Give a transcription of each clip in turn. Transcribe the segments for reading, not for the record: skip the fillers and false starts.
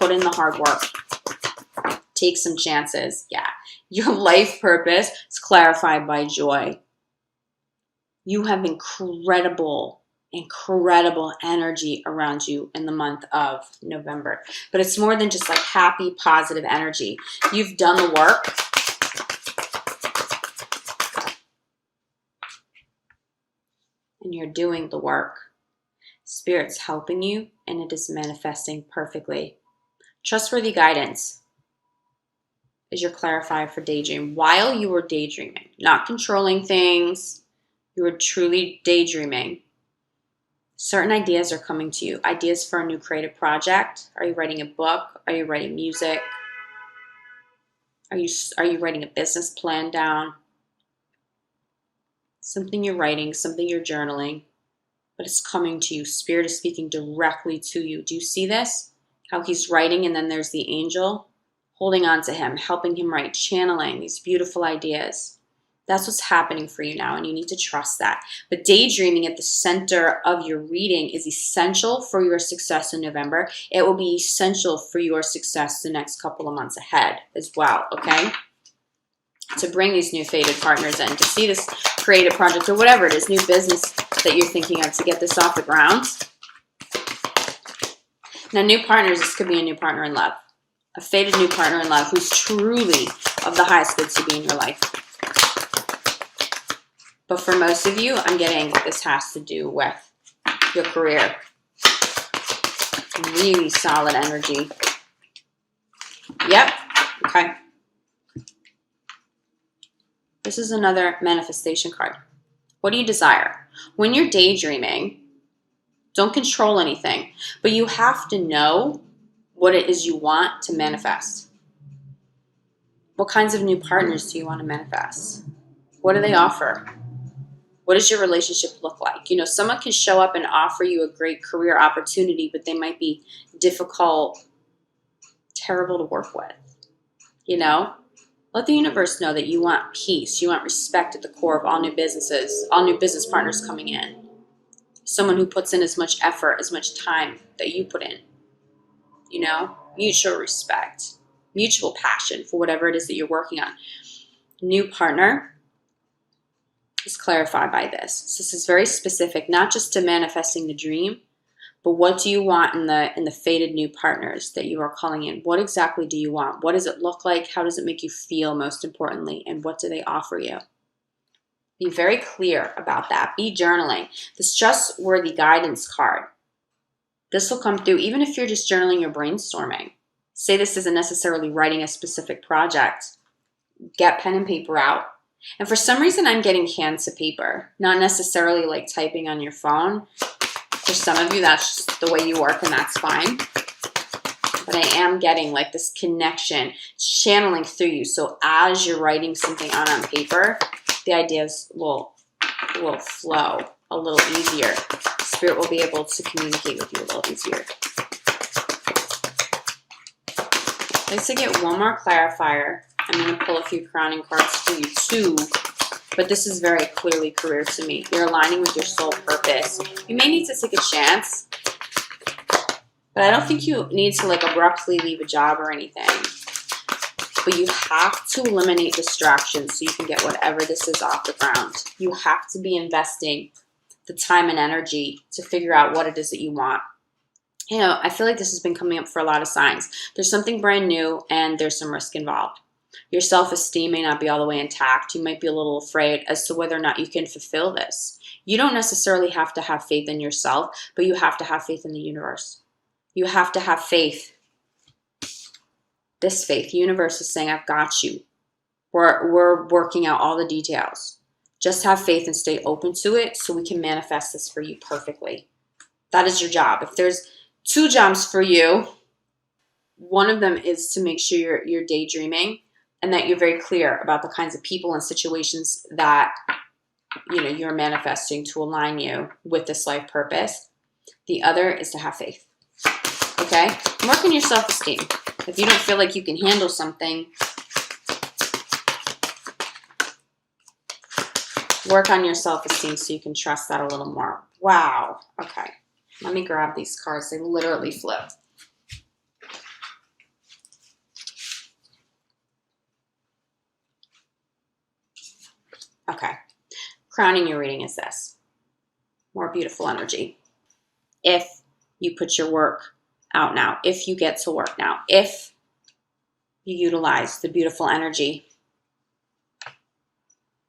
Put in the hard work. Take some chances. Yeah. Your life purpose is clarified by joy. You have incredible energy around you in the month of November. But it's more than just like happy, positive energy. You've done the work. And you're doing the work. Spirit's helping you, and it is manifesting perfectly. Trustworthy guidance is your clarifier for daydream. While you were daydreaming, not controlling things, you were truly daydreaming. Certain ideas are coming to you. Ideas for a new creative project. Are you writing a book? Are you writing music? Are you writing a business plan down? Something you're writing, something you're journaling, but it's coming to you. Spirit is speaking directly to you. Do you see this? How he's writing, and then there's the angel holding on to him, helping him write, channeling these beautiful ideas. That's what's happening for you now, and you need to trust that. But daydreaming at the center of your reading is essential for your success in November. It will be essential for your success the next couple of months ahead as well, okay? To bring these new fated partners in, to see this creative project or whatever it is, new business that you're thinking of, to get this off the ground. Now, new partners, this could be a new partner in love. A fated new partner in love who's truly of the highest good to be in your life. But for most of you, I'm getting this has to do with your career. Really solid energy. Yep. Okay. This is another manifestation card. What do you desire? When you're daydreaming, don't control anything, but you have to know what it is you want to manifest. What kinds of new partners do you want to manifest? What do they offer? What does your relationship look like? You know, someone can show up and offer you a great career opportunity, but they might be difficult, terrible to work with. You know, let the universe know that you want peace. You want respect at the core of all new businesses, all new business partners coming in. Someone who puts in as much effort, as much time that you put in. You know, mutual respect, mutual passion for whatever it is that you're working on. New partner is clarified by this. So this is very specific, not just to manifesting the dream, but what do you want in the fated new partners that you are calling in? What exactly do you want? What does it look like? How does it make you feel, most importantly? And what do they offer you? Be very clear about that. Be journaling. This trustworthy guidance card. This will come through even if you're just journaling or brainstorming. Say this isn't necessarily writing a specific project. Get pen and paper out. And for some reason, I'm getting hands to paper, not necessarily like typing on your phone. For some of you, that's just the way you work, and that's fine. But I am getting like this connection, channeling through you. So as you're writing something out on paper, the ideas will flow a little easier. Spirit will be able to communicate with you a little easier. I'd like to get one more clarifier. I'm going to pull a few crowning cards for you too, but this is very clearly career to me. You're aligning with your soul purpose. You may need to take a chance, but I don't think you need to like abruptly leave a job or anything. But you have to eliminate distractions so you can get whatever this is off the ground. You have to be investing the time and energy to figure out what it is that you want. You know, I feel like this has been coming up for a lot of signs. There's something brand new and there's some risk involved. Your self-esteem may not be all the way intact. You might be a little afraid as to whether or not you can fulfill this. You don't necessarily have to have faith in yourself, but you have to have faith in the universe. You have to have faith. This faith, the universe is saying, I've got you. We're working out all the details. Just have faith and stay open to it so we can manifest this for you perfectly. That is your job. If there's 2 jobs for you, one of them is to make sure you're daydreaming and that you're very clear about the kinds of people and situations that you're manifesting to align you with this life purpose. The other is to have faith. Okay? Work on your self-esteem. If you don't feel like you can handle something, work on your self-esteem so you can trust that a little more. Wow. Okay. Let me grab these cards. They literally flip. Okay. Crowning your reading is this. More beautiful energy. If you put your work out now, if you get to work now, if you utilize the beautiful energy.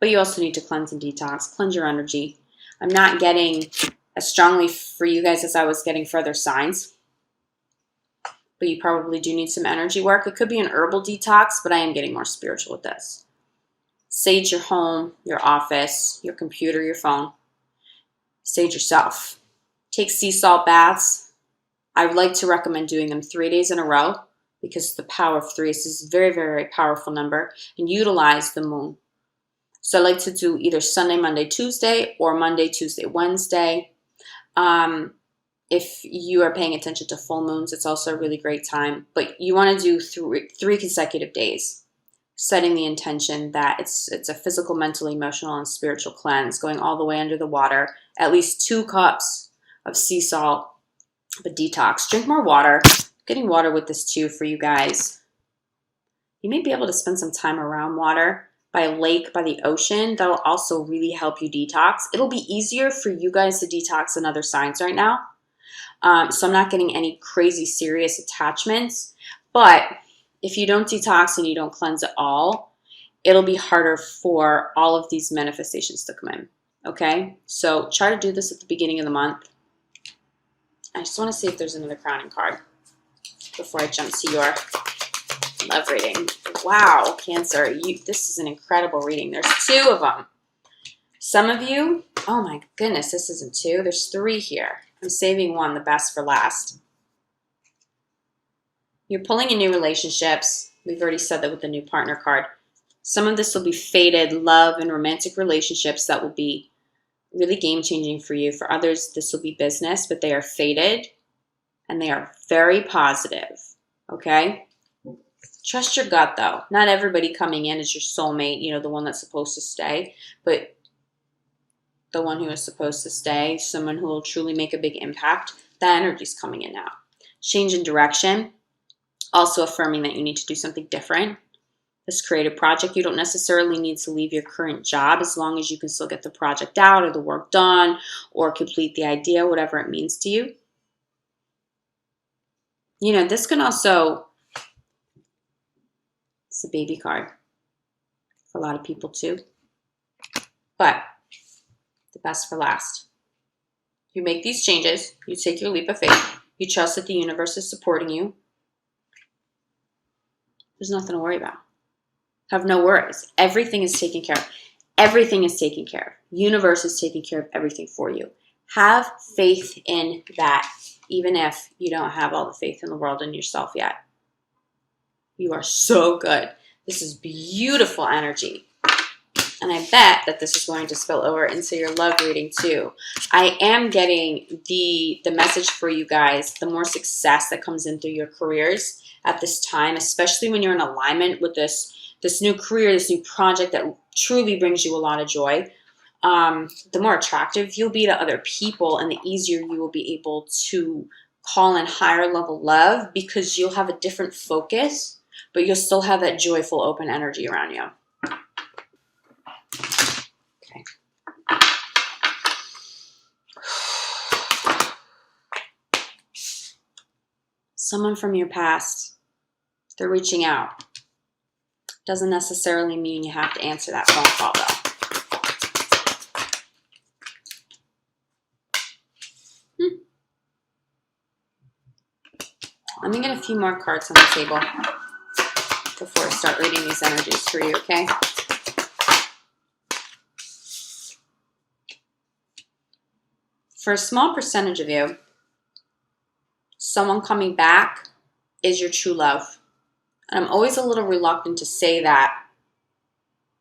But you also need to cleanse and detox, cleanse your energy. I'm not getting as strongly for you guys as I was getting for other signs. But you probably do need some energy work. It could be an herbal detox, but I am getting more spiritual with this. Sage your home, your office, your computer, your phone. Sage yourself. Take sea salt baths. I would like to recommend doing them 3 days in a row because the power of 3 is a very, very powerful number, and utilize the moon. So I like to do either Sunday, Monday, Tuesday, or Monday, Tuesday, Wednesday. If you are paying attention to full moons, it's also a really great time. But you want to do three consecutive days, setting the intention that it's a physical, mental, emotional, and spiritual cleanse, going all the way under the water. At least 2 cups of sea salt, but detox. Drink more water. Getting water with this too for you guys. You may be able to spend some time around water, by a lake, by the ocean. That'll also really help you detox. It'll be easier for you guys to detox than other signs right now. So I'm not getting any crazy serious attachments. But if you don't detox and you don't cleanse at all, it'll be harder for all of these manifestations to come in. Okay? So try to do this at the beginning of the month. I just want to see if there's another crowning card before I jump to your love reading. Wow, Cancer, this is an incredible reading. There's 2 of them. Some of you, oh my goodness, this isn't 2. There's 3 here. I'm saving 1, the best for last. You're pulling in new relationships. We've already said that with the new partner card. Some of this will be fated love and romantic relationships that will be really game-changing for you. For others, this will be business, but they are fated and they are very positive. Okay? Trust your gut, though. Not everybody coming in is your soulmate, you know, the one that's supposed to stay, but the one who is supposed to stay, someone who will truly make a big impact, that energy is coming in now. Change in direction, also affirming that you need to do something different. This creative project, you don't necessarily need to leave your current job as long as you can still get the project out or the work done or complete the idea, whatever it means to you. You know, this can also... It's a baby card for a lot of people too. But the best for last. You make these changes. You take your leap of faith. You trust that the universe is supporting you. There's nothing to worry about. Have no worries. Everything is taken care of. Everything is taken care of. Universe is taking care of everything for you. Have faith in that, even if you don't have all the faith in the world in yourself yet. You are so good. This is beautiful energy. And I bet that this is going to spill over into your love reading too. I am getting the message for you guys, the more success that comes in through your careers at this time, especially when you're in alignment with this new career, this new project that truly brings you a lot of joy. The more attractive you'll be to other people and the easier you will be able to call in higher level love because you'll have a different focus, but you'll still have that joyful, open energy around you. Okay. Someone from your past, they're reaching out. Doesn't necessarily mean you have to answer that phone call, though. Let me get a few more cards on the table before I start reading these energies for you, okay? For a small percentage of you, someone coming back is your true love. And I'm always a little reluctant to say that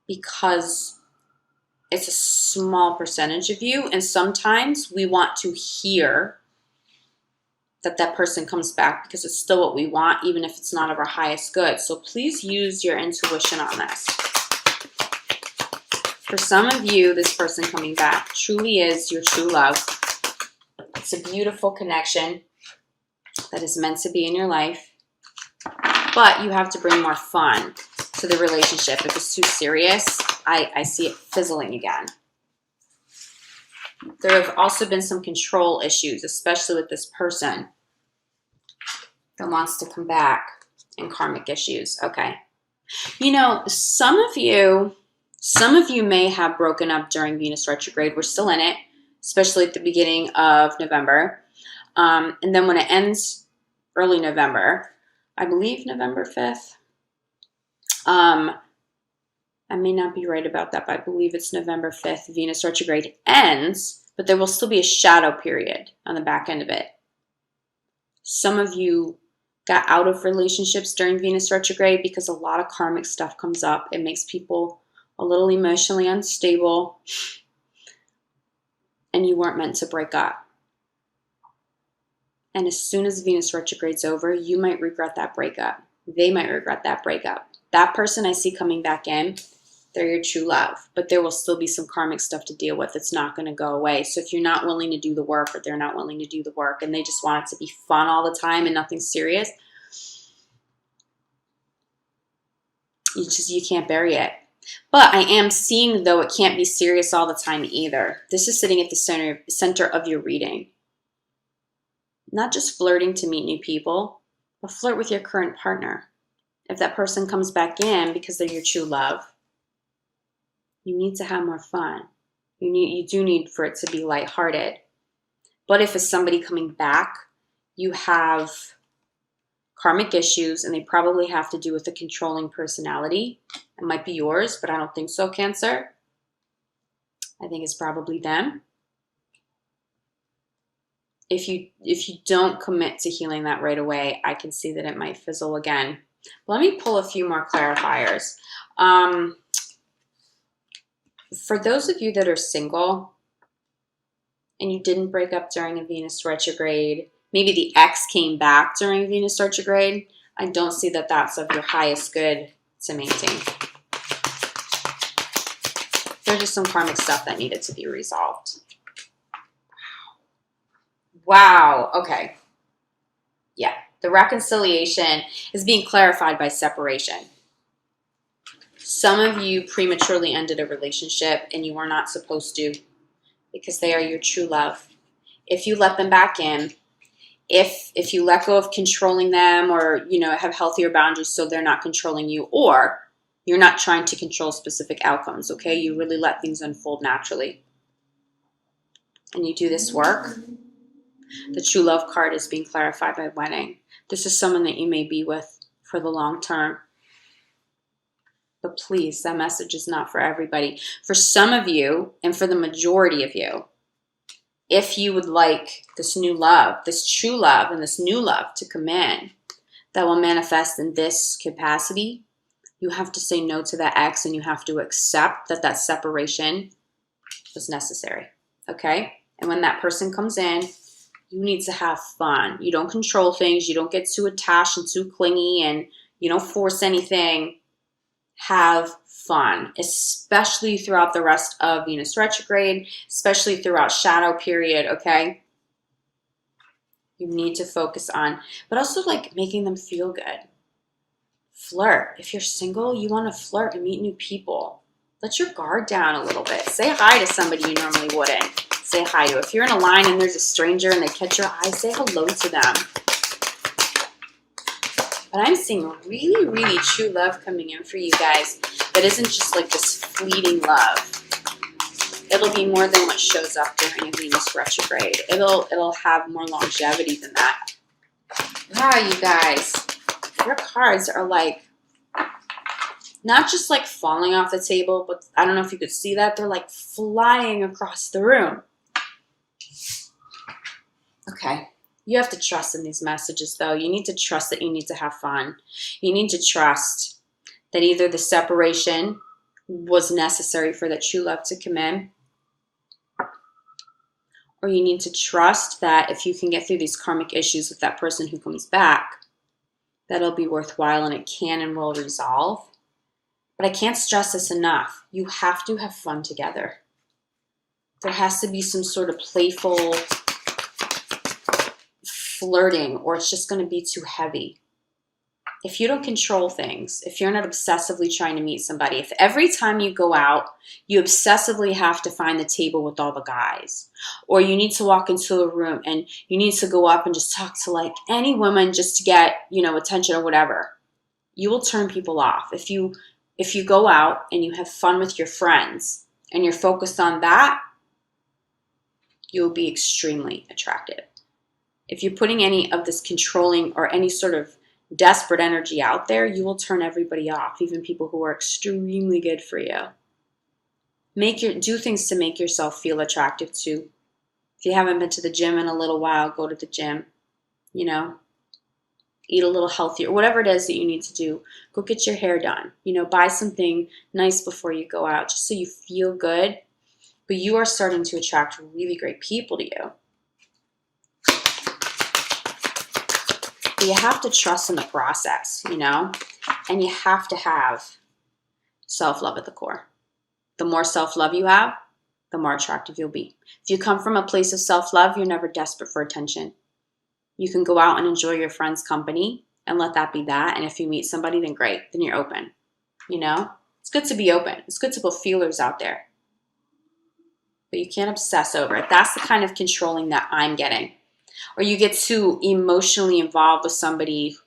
because it's a small percentage of you. And sometimes we want to hear that person comes back because it's still what we want, even if it's not of our highest good. So please use your intuition on this. For some of you, this person coming back truly is your true love. It's a beautiful connection that is meant to be in your life. But you have to bring more fun to the relationship. If it's too serious, I see it fizzling again. There have also been some control issues, especially with this person that wants to come back, and karmic issues. Okay. You know, some of you may have broken up during Venus retrograde. We're still in it, especially at the beginning of November. And then when it ends early November, I believe November 5th. I may not be right about that, but I believe it's November 5th. Venus retrograde ends, but there will still be a shadow period on the back end of it. Some of you got out of relationships during Venus retrograde because a lot of karmic stuff comes up. It makes people a little emotionally unstable, and you weren't meant to break up. And as soon as Venus retrograde's over, you might regret that breakup. They might regret that breakup. That person I see coming back in, they're your true love, but there will still be some karmic stuff to deal with. It's not going to go away. So if you're not willing to do the work, or they're not willing to do the work, and they just want it to be fun all the time and nothing serious, you can't bury it. But I am seeing, though, it can't be serious all the time either. This is sitting at the center of your reading. Not just flirting to meet new people, but flirt with your current partner. If that person comes back in because they're your true love, you need to have more fun. You do need for it to be lighthearted. But if it's somebody coming back, you have karmic issues, and they probably have to do with a controlling personality. It might be yours, but I don't think so, Cancer. I think it's probably them. If you don't commit to healing that right away, I can see that it might fizzle again. Let me pull a few more clarifiers. For those of you that are single and you didn't break up during a Venus retrograde, maybe the ex came back during Venus retrograde, I don't see that that's of your highest good to maintain. There's just some karmic stuff that needed to be resolved. Wow. Okay. Yeah. The reconciliation is being clarified by separation. Some of you prematurely ended a relationship, and you were not supposed to, because they are your true love. If you let them back in, if you let go of controlling them, or have healthier boundaries so they're not controlling you, or you're not trying to control specific outcomes, okay? You really let things unfold naturally. And you do this work. The true love card is being clarified by wedding. This is someone that you may be with for the long term. But please, that message is not for everybody. For some of you, and for the majority of you, if you would like this new love, this true love, and this new love to come in that will manifest in this capacity, you have to say no to that ex, and you have to accept that that separation was necessary, okay? And when that person comes in, you need to have fun. You don't control things. You don't get too attached and too clingy, and you don't force anything. Have fun, especially throughout the rest of Venus retrograde, especially throughout shadow period, okay? You need to focus on, but also like making them feel good. Flirt. If you're single, you want to flirt and meet new people. Let your guard down a little bit. Say hi to somebody you normally wouldn't. Say hi to. If you're in a line and there's a stranger and they catch your eye, say hello to them. But I'm seeing really, really true love coming in for you guys that isn't just like this fleeting love. It'll be more than what shows up during a Venus retrograde. It'll have more longevity than that. Wow, you guys. Your cards are like, not just like falling off the table, but I don't know if you could see that. They're like flying across the room. Okay. You have to trust in these messages, though. You need to trust that you need to have fun. You need to trust that either the separation was necessary for that true love to come in, or you need to trust that if you can get through these karmic issues with that person who comes back, that'll be worthwhile and it can and will resolve. But I can't stress this enough. You have to have fun together. There has to be some sort of playful flirting, or it's just going to be too heavy. if you don't control things, if you're not obsessively trying to meet somebody, if every time you go out, you obsessively have to find the table with all the guys, or you need to walk into a room and you need to go up and just talk to like any woman just to get, you know, attention or whatever, you will turn people off. If you go out and you have fun with your friends and you're focused on that, you'll be extremely attractive. If you're putting any of this controlling or any sort of desperate energy out there, you will turn everybody off, even people who are extremely good for you. Do things to make yourself feel attractive too. If you haven't been to the gym in a little while, go to the gym. You know, eat a little healthier, whatever it is that you need to do. Go get your hair done. You know, buy something nice before you go out, just so you feel good. But you are starting to attract really great people to you. But you have to trust in the process, you know, and you have to have self-love at the core. The more self-love you have, the more attractive you'll be. If you come from a place of self-love, you're never desperate for attention. You can go out and enjoy your friend's company and let that be that. And if you meet somebody, then great, then you're open. You know, it's good to be open. It's good to put feelers out there. But you can't obsess over it. That's the kind of controlling that I'm getting. Or you get too emotionally involved with somebody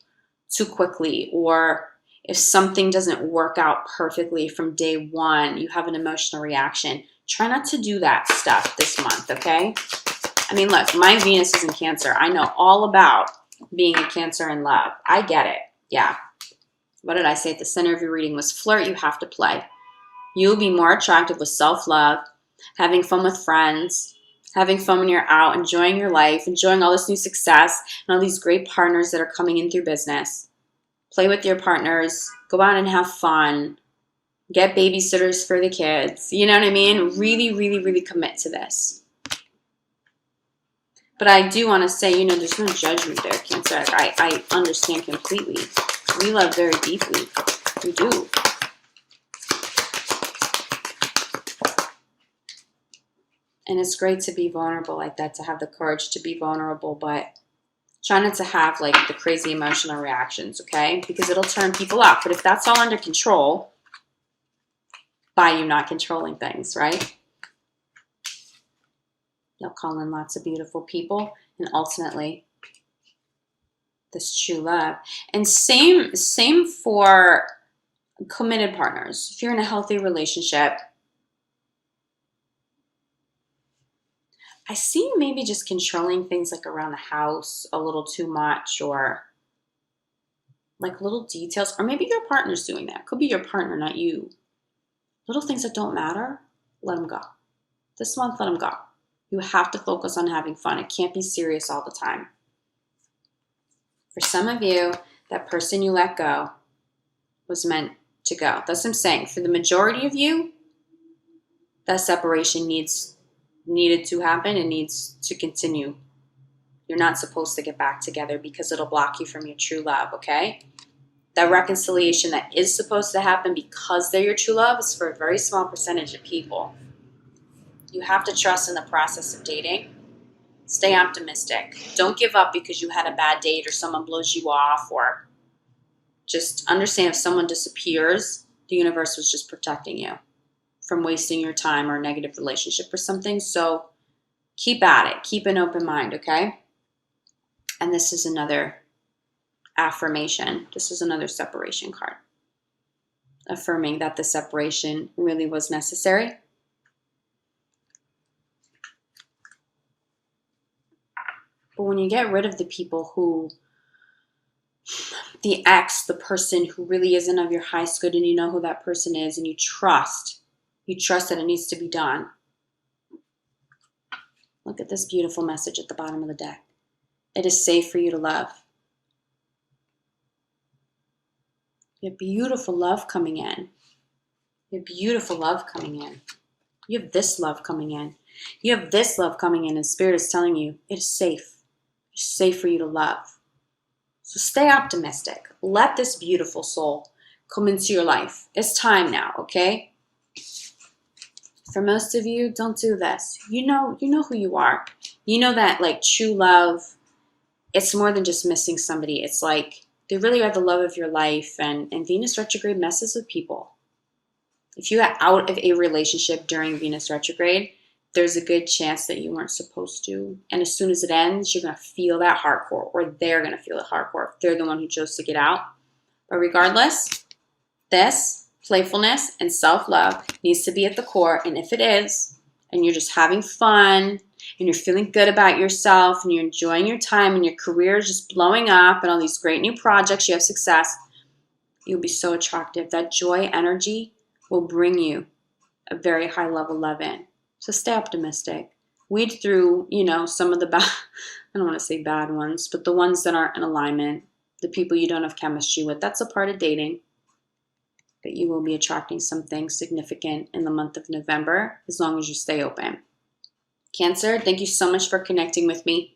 too quickly, or if something doesn't work out perfectly from day one, you have an emotional reaction. Try not to do that stuff this month, okay? I mean, look, my Venus is in Cancer. I know all about being a Cancer in love. I get it. Yeah. What did I say at the center of your reading was flirt, you have to play. You'll be more attractive with self-love, having fun with friends, having fun when you're out, enjoying your life, enjoying all this new success and all these great partners that are coming in through business. Play with your partners, go out and have fun, get babysitters for the kids. You know what I mean? Really, really, really commit to this. But I do want to say, you know, there's no judgment there, Cancer. I understand completely. We love very deeply. We do. And it's great to be vulnerable like that, to have the courage to be vulnerable, but try not to have like the crazy emotional reactions, okay? Because it'll turn people off. But if that's all under control, by you not controlling things, right? You'll call in lots of beautiful people and ultimately this true love. And same for committed partners. If you're in a healthy relationship, I see maybe just controlling things like around the house a little too much, or like little details, or maybe your partner's doing that. Could be your partner, not you. Little things that don't matter, let them go. This month, let them go. You have to focus on having fun. It can't be serious all the time. For some of you, that person you let go was meant to go. That's what I'm saying. For the majority of you, that separation needed to happen and needs to continue. You're not supposed to get back together because it'll block you from your true love, okay? That reconciliation that is supposed to happen because they're your true love is for a very small percentage of people. You have to trust in the process of dating. Stay optimistic. Don't give up because you had a bad date or someone blows you off, or just understand if someone disappears, the universe was just protecting you from wasting your time or a negative relationship or something. So keep at it. Keep an open mind, okay? And this is another affirmation. This is another separation card. Affirming that the separation really was necessary. But when you get rid of the people who, the ex, the person who really isn't of your highest good, and you know who that person is, and you trust that it needs to be done. Look at this beautiful message at the bottom of the deck. It is safe for you to love. You have beautiful love coming in. You have beautiful love coming in. You have this love coming in. You have this love coming in, and Spirit is telling you it is safe. It's safe for you to love. So stay optimistic. Let this beautiful soul come into your life. It's time now, okay? For most of you, don't do this. You know who you are. You know that like true love, it's more than just missing somebody. It's like They really are the love of your life, and Venus retrograde messes with people. If you got out of a relationship during Venus retrograde, there's a good chance that you weren't supposed to. And as soon as it ends, you're going to feel that hardcore, or they're going to feel it hardcore if they're the one who chose to get out. But regardless, this playfulness and self-love needs to be at the core. And if it is, and you're just having fun, and you're feeling good about yourself, and you're enjoying your time, and your career is just blowing up, and all these great new projects, you have success, you'll be so attractive. That joy energy will bring you a very high level love in. So stay optimistic. Weed through, some of the bad, I don't want to say bad ones, but the ones that aren't in alignment, the people you don't have chemistry with. That's a part of dating. But you will be attracting something significant in the month of November as long as you stay open. Cancer, thank you so much for connecting with me.